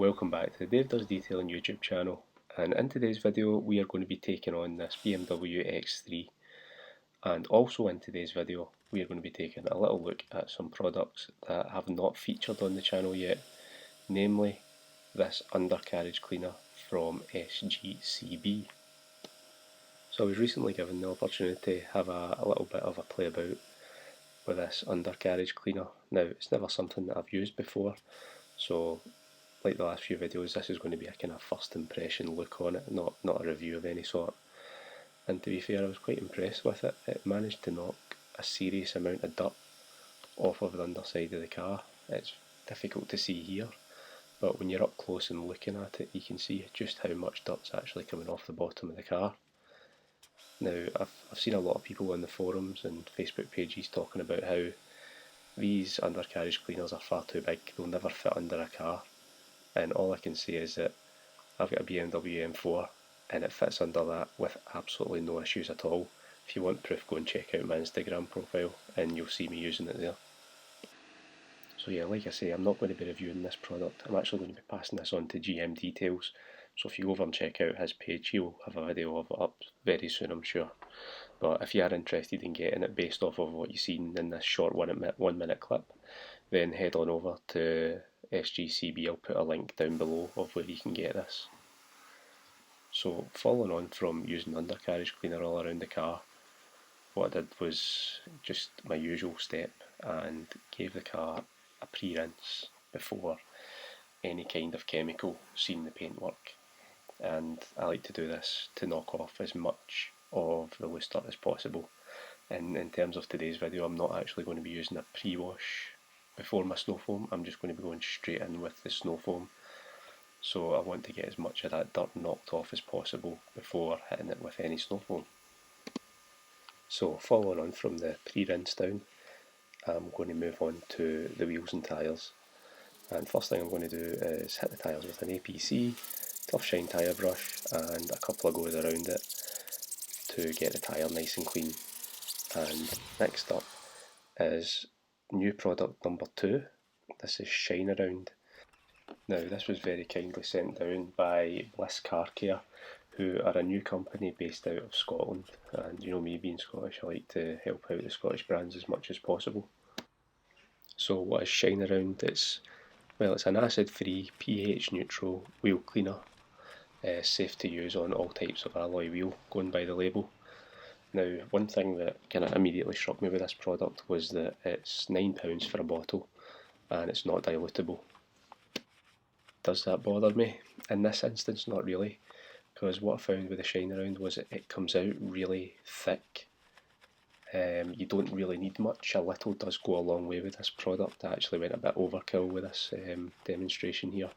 welcome back to the Dave Does Detailing YouTube channel, and in today's video we are going to be taking on this BMW X3, and also in today's video we are going to be taking a little look at some products that have not featured on the channel yet, namely this undercarriage cleaner from SGCB. So I was recently given the opportunity to have a little bit of a play about with this undercarriage cleaner. Now, it's never something that I've used before, so like the last few videos, this is going to be a kind of first impression look on it, not a review of any sort. And to be fair, I was quite impressed with it. It managed to knock a serious amount of dirt off of the underside of the car. It's difficult to see here, but when you're up close and looking at it, you can see just how much dirt's actually coming off the bottom of the car. Now, I've seen a lot of people on the forums and Facebook pages talking about how these undercarriage cleaners are far too big, they'll never fit under a car. And all I can say is that I've got a BMW M4 and it fits under that with absolutely no issues at all. If you want proof, go and check out my Instagram profile and you'll see me using it there. So yeah, like I say, I'm not going to be reviewing this product. I'm actually going to be passing this on to GM Details. So if you go over and check out his page, he'll have a video of it up very soon, I'm sure. But if you are interested in getting it based off of what you've seen in this short 1 minute clip, then head on over to SGCB. I'll put a link down below of where you can get this. So following on from using undercarriage cleaner all around the car, what I did was just my usual step and gave the car a pre-rinse before any kind of chemical seen the paintwork. And I like to do this to knock off as much of the loose dirt as possible. And in terms of today's video, I'm not actually going to be using a pre-wash before my snow foam. I'm just going to be going straight in with the snow foam. So I want to get as much of that dirt knocked off as possible before hitting it with any snow foam. So following on from the pre-rinse down, I'm going to move on to the wheels and tyres. And first thing I'm going to do is hit the tyres with an APC, tough shine tyre brush and a couple of goes around it to get the tyre nice and clean. And next up is new product number 2. This is Shine Around. Now this was very kindly sent down by Bliss Carcare, who are a new company based out of Scotland, and you know me being Scottish, I like to help out the Scottish brands as much as possible. So what is Shine Around? It's an acid free, pH neutral wheel cleaner, safe to use on all types of alloy wheel, going by the label. Now, one thing that kind of immediately struck me with this product was that it's £9 for a bottle and it's not dilutable. Does that bother me? In this instance, not really, because what I found with the Shine Around was it comes out really thick. You don't really need much. A little does go a long way with this product. I actually went a bit overkill with this demonstration here,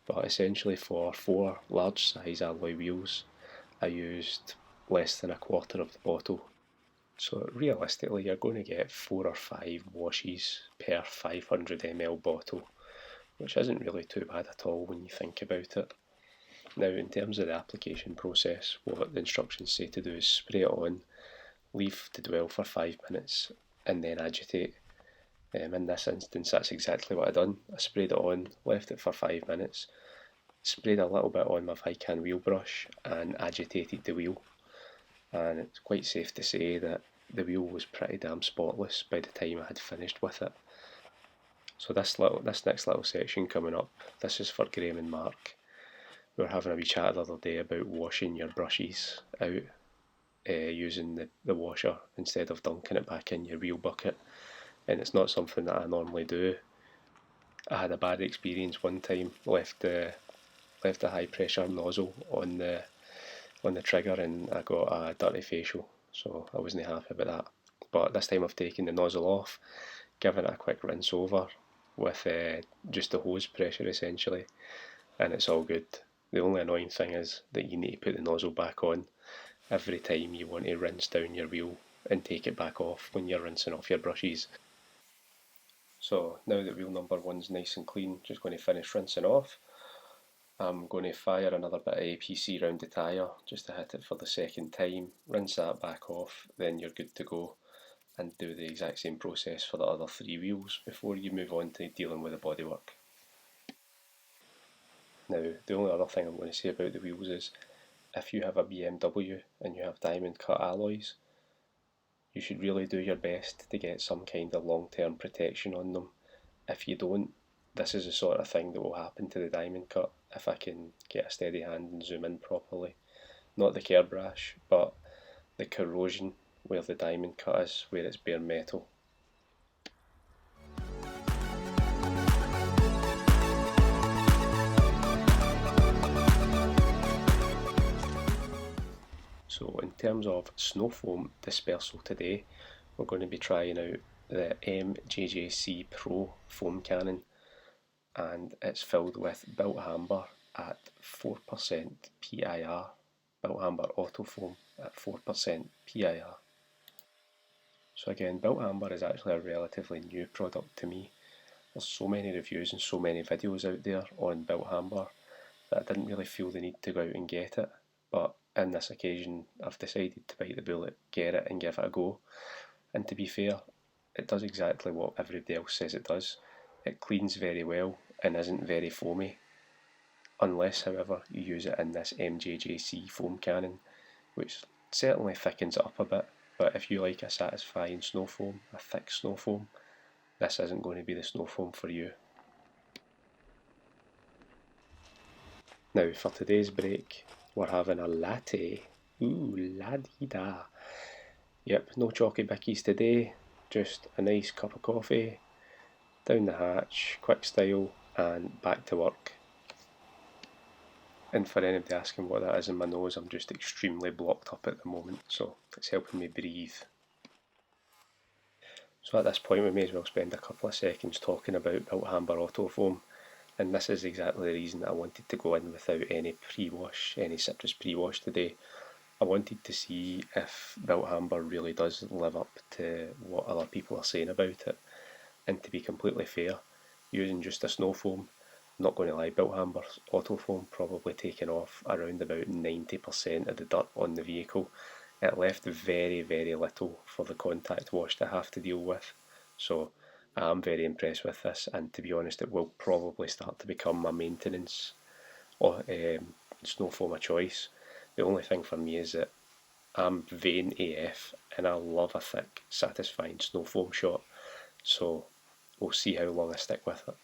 but essentially for 4 large size alloy wheels I used less than a quarter of the bottle. So realistically you're going to get 4 or 5 washes per 500 ml bottle, which isn't really too bad at all when you think about it. Now, in terms of the application process, what the instructions say to do is spray it on, leave to dwell for 5 minutes and then agitate. In this instance that's exactly what I done. I sprayed it on, left it for 5 minutes, sprayed a little bit on my Vican wheel brush and agitated the wheel, and it's quite safe to say that the wheel was pretty damn spotless by the time I had finished with it. So this next little section coming up, this is for Graham and Mark. We were having a wee chat the other day about washing your brushes out using the washer instead of dunking it back in your wheel bucket, and it's not something that I normally do. I had a bad experience one time, left a high pressure nozzle on the trigger and I got a dirty facial, so I wasn't happy about that. But this time I've taken the nozzle off, given it a quick rinse over with just the hose pressure essentially, and it's all good. The only annoying thing is that you need to put the nozzle back on every time you want to rinse down your wheel and take it back off when you're rinsing off your brushes. So now that wheel number 1's nice and clean, just going to finish rinsing off. I'm going to fire another bit of APC round the tyre just to hit it for the second time, rinse that back off, then you're good to go, and do the exact same process for the other 3 wheels before you move on to dealing with the bodywork. Now, the only other thing I'm going to say about the wheels is, if you have a BMW and you have diamond cut alloys, you should really do your best to get some kind of long-term protection on them. If you don't, this is the sort of thing that will happen to the diamond cut if I can get a steady hand and zoom in properly. Not the curb rash, but the corrosion where the diamond cut is, where it's bare metal. So in terms of snow foam dispersal today, we're going to be trying out the MJJC Pro foam cannon, and it's filled with Bilt Hamber at 4% PIR, Bilt Hamber Autofoam at 4% PIR. So again, Bilt Hamber is actually a relatively new product to me. There's so many reviews and so many videos out there on Bilt Hamber that I didn't really feel the need to go out and get it, but on this occasion I've decided to bite the bullet, get it and give it a go. And to be fair, it does exactly what everybody else says it does. It cleans very well and isn't very foamy, unless however you use it in this MJJC foam cannon, which certainly thickens it up a bit. But if you like a satisfying snow foam, a thick snow foam, this isn't going to be the snow foam for you. Now for today's break, we're having a latte. Ooh, la-dee-da. Yep, no chalky bickies today, just a nice cup of coffee, down the hatch, quick style, and back to work. And for anybody asking what that is in my nose, I'm just extremely blocked up at the moment, so it's helping me breathe. So at this point we may as well spend a couple of seconds talking about Bilt Hamber Autofoam, and this is exactly the reason that I wanted to go in without any pre-wash, any citrus pre-wash today. I wanted to see if Bilt Hamber really does live up to what other people are saying about it. And to be completely fair, using just a snow foam, not going to lie, Bilt Hamber's Autofoam probably taken off around about 90% of the dirt on the vehicle. It left very, very little for the contact wash to have to deal with. So I'm very impressed with this, and to be honest, it will probably start to become my maintenance snow foam of choice. The only thing for me is that I'm vain AF and I love a thick, satisfying snow foam shot, so we'll see how long I stick with it.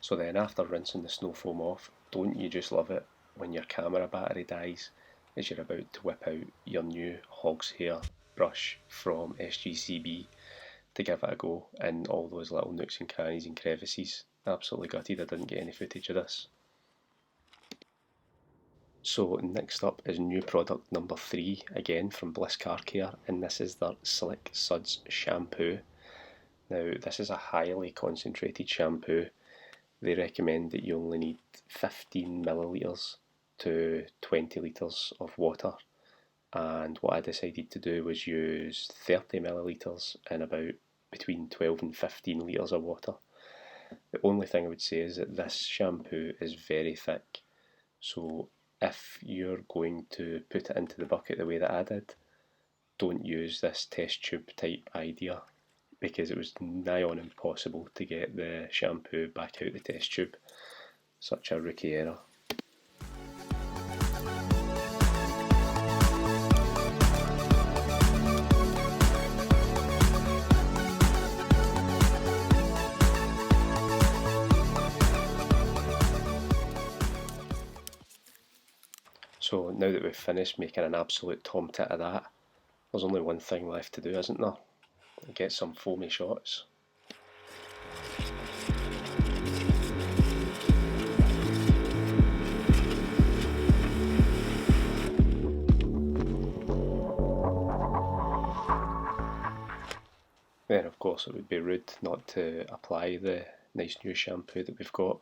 So then after rinsing the snow foam off, don't you just love it when your camera battery dies as you're about to whip out your new hog's hair brush from SGCB to give it a go in all those little nooks and crannies and crevices. Absolutely gutted I didn't get any footage of this. So next up is new product number 3, again from Bliss Carcare, and this is their Slick Suds Shampoo. Now this is a highly concentrated shampoo. They recommend that you only need 15 millilitres to 20 litres of water, and what I decided to do was use 30 millilitres in about between 12 and 15 litres of water. The only thing I would say is that this shampoo is very thick, so if you're going to put it into the bucket the way that I did, don't use this test tube type idea, because it was nigh on impossible to get the shampoo back out the test tube. Such a rookie error. So now that we've finished making an absolute tomtit of that, there's only one thing left to do, isn't there? Get some foamy shots. Then of course it would be rude not to apply the nice new shampoo that we've got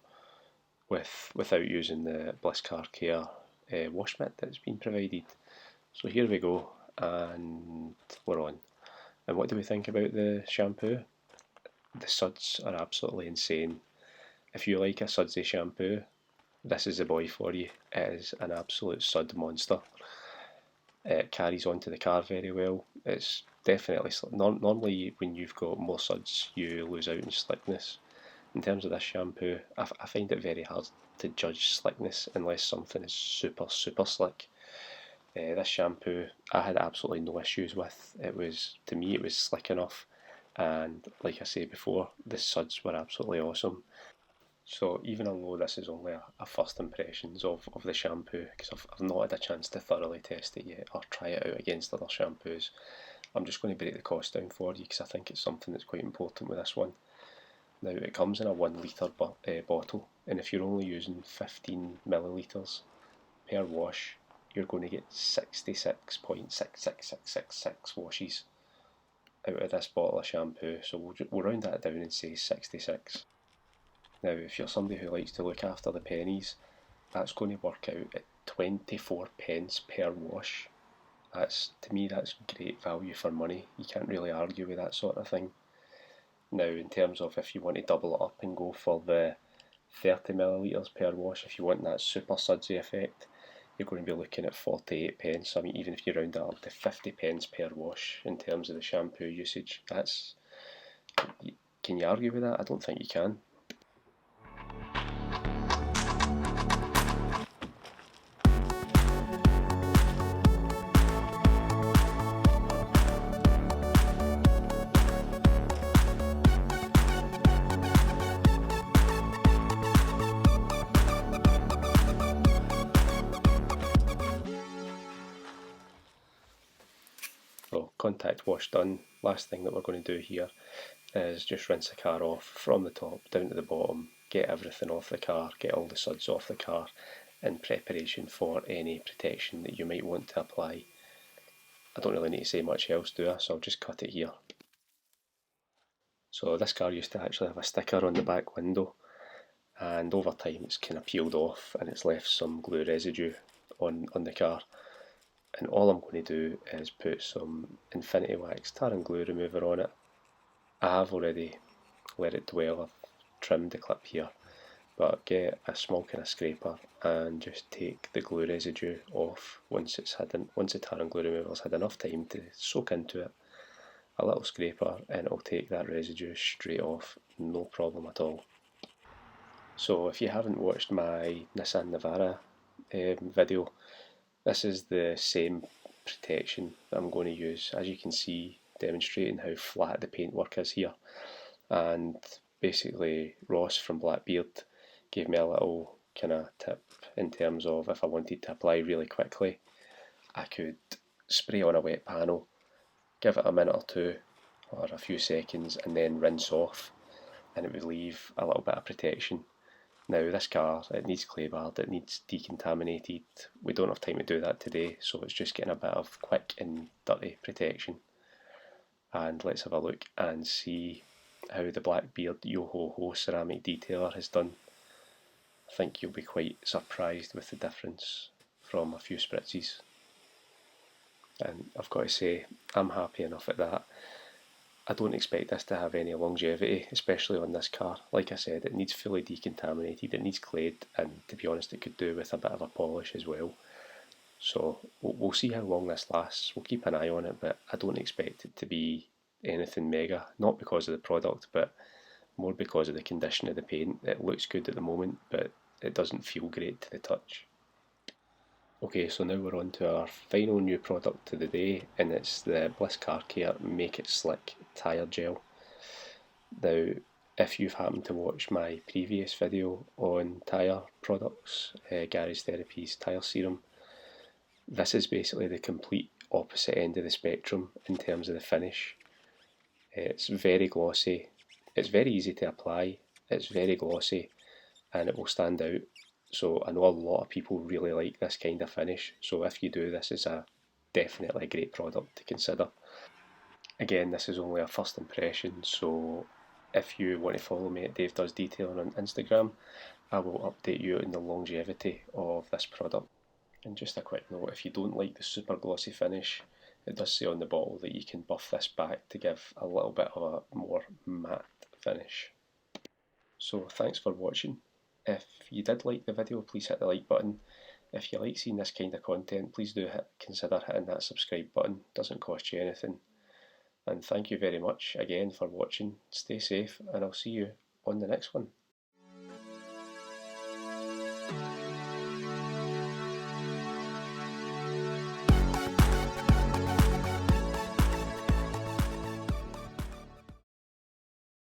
without using the Bliss Carcare wash mitt that's been provided. So here we go, and we're on. And what do we think about the shampoo? The suds are absolutely insane. If you like a sudsy shampoo, this is the boy for you. It is an absolute sud monster. It carries onto the car very well. It's definitely, normally when you've got more suds you lose out in slickness. In terms of this shampoo, I find it very hard to judge slickness unless something is super slick. This shampoo I had absolutely no issues with. To me it was slick enough, and like I said before, the suds were absolutely awesome. So even although this is only a first impressions of the shampoo, because I've not had a chance to thoroughly test it yet or try it out against other shampoos, I'm just going to break the cost down for you because I think it's something that's quite important with this one. Now it comes in a 1 litre bottle, and if you're only using 15 millilitres per wash, you're going to get 66.66666 washes out of this bottle of shampoo. So we'll round that down and say 66. Now, if you're somebody who likes to look after the pennies, that's going to work out at 24 pence per wash. To me, that's great value for money. You can't really argue with that sort of thing. Now, in terms of if you want to double it up and go for the 30 millilitres per wash, if you want that super sudsy effect, you're going to be looking at 48 pence. I mean, even if you round that up to 50 pence per wash in terms of the shampoo usage, can you argue with that? I don't think you can. So contact wash done. Last thing that we're going to do here is just rinse the car off from the top down to the bottom, get everything off the car, get all the suds off the car in preparation for any protection that you might want to apply. I don't really need to say much else, do I? So I'll just cut it here. So this car used to actually have a sticker on the back window, and over time it's kind of peeled off and it's left some glue residue on the car. And all I'm going to do is put some Infinity Wax tar and glue remover on it. I have already let it dwell, I've trimmed the clip here, but get a small kind of scraper and just take the glue residue off once the tar and glue remover's had enough time to soak into it. A little scraper and it'll take that residue straight off, no problem at all. So if you haven't watched my Nissan Navara video, this is the same protection that I'm going to use. As you can see, demonstrating how flat the paintwork is here. And basically Ross from Blackbeard gave me a little kind of tip in terms of if I wanted to apply really quickly, I could spray on a wet panel, give it a minute or two or a few seconds and then rinse off, and it would leave a little bit of protection. Now this car, it needs clay barred, it needs decontaminated. We don't have time to do that today, so it's just getting a bit of quick and dirty protection. And let's have a look and see how the Blackbeard Yo-Ho-Ho ceramic detailer has done. I think you'll be quite surprised with the difference from a few spritzes. And I've got to say, I'm happy enough at that. I don't expect this to have any longevity, especially on this car. Like I said, it needs fully decontaminated, it needs clayed, and to be honest it could do with a bit of a polish as well. So we'll see how long this lasts, we'll keep an eye on it, but I don't expect it to be anything mega, not because of the product, but more because of the condition of the paint. It looks good at the moment, but it doesn't feel great to the touch. Okay, so now we're on to our final new product of the day, and it's the Bliss Carcare Make It Slick Tyre Gel. Now, if you've happened to watch my previous video on tyre products, Garage Therapy's tyre serum, this is basically the complete opposite end of the spectrum in terms of the finish. It's very glossy, it's very easy to apply, it's very glossy, and it will stand out. So I know a lot of people really like this kind of finish, so if you do, this is definitely a great product to consider. Again, this is only a first impression, so if you want to follow me at Dave Does Detailing on Instagram, I will update you on the longevity of this product. And just a quick note, if you don't like the super glossy finish, it does say on the bottle that you can buff this back to give a little bit of a more matte finish. So thanks for watching. If you did like the video, please hit the like button. If you like seeing this kind of content, please do consider hitting that subscribe button. It doesn't cost you anything. And thank you very much again for watching. Stay safe, and I'll see you on the next one.